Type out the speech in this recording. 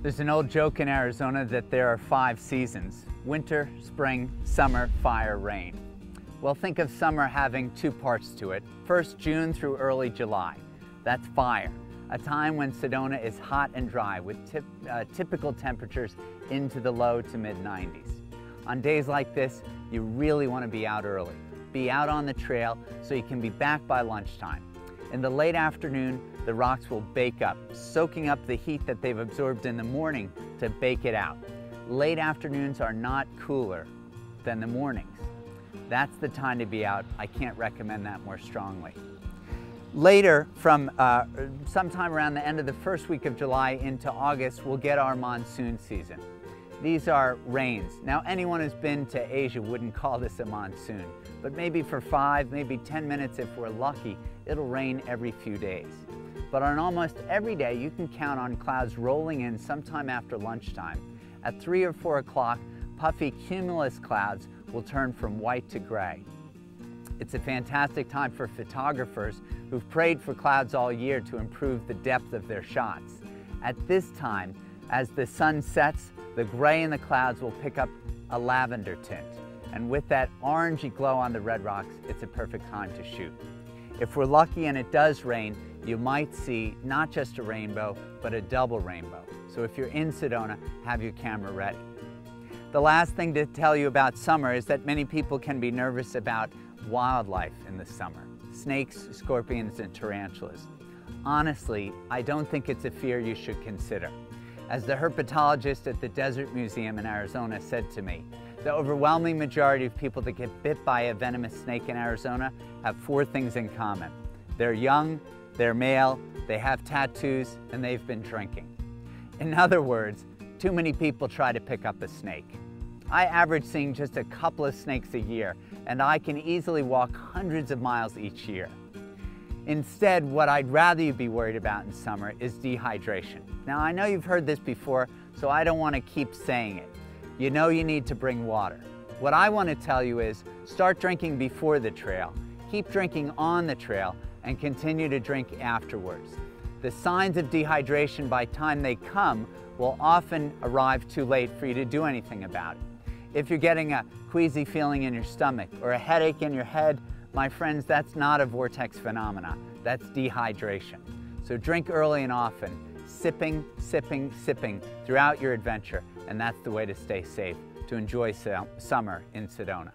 There's an old joke in Arizona that there are 5 seasons: winter, spring, summer, fire, rain. Well, think of summer having 2 parts to it. First, June through early July. That's fire, a time when Sedona is hot and dry with typical temperatures into the low to mid-90s. On days like this, you really want to be out early. Be out on the trail so you can be back by lunchtime. In the late afternoon, the rocks will bake up, soaking up the heat that they've absorbed in the morning to bake it out. Late afternoons are not cooler than the mornings. That's the time to be out. I can't recommend that more strongly. Later, from sometime around the end of the first week of July into August, we'll get our monsoon season. These are rains. Now, anyone who's been to Asia wouldn't call this a monsoon, but maybe for 5, maybe 10 minutes if we're lucky, it'll rain every few days. But on almost every day, you can count on clouds rolling in sometime after lunchtime. At 3 or 4 o'clock, puffy cumulus clouds will turn from white to gray. It's a fantastic time for photographers who've prayed for clouds all year to improve the depth of their shots. At this time, as the sun sets, the gray in the clouds will pick up a lavender tint. And with that orangey glow on the red rocks, it's a perfect time to shoot. If we're lucky and it does rain, you might see not just a rainbow, but a double rainbow. So if you're in Sedona, have your camera ready. The last thing to tell you about summer is that many people can be nervous about wildlife in the summer: snakes, scorpions, and tarantulas. Honestly, I don't think it's a fear you should consider. As the herpetologist at the Desert Museum in Arizona said to me, the overwhelming majority of people that get bit by a venomous snake in Arizona have 4 things in common. They're young, they're male, they have tattoos, and they've been drinking. In other words, too many people try to pick up a snake. I average seeing just a couple of snakes a year, and I can easily walk hundreds of miles each year. Instead, what I'd rather you be worried about in summer is dehydration. Now, I know you've heard this before, so I don't want to keep saying it. You know you need to bring water. What I want to tell you is start drinking before the trail, keep drinking on the trail, and continue to drink afterwards. The signs of dehydration by the time they come will often arrive too late for you to do anything about it. If you're getting a queasy feeling in your stomach or a headache in your head, my friends, that's not a vortex phenomena. That's dehydration. So drink early and often, sipping, sipping, sipping throughout your adventure, and that's the way to stay safe, to enjoy summer in Sedona.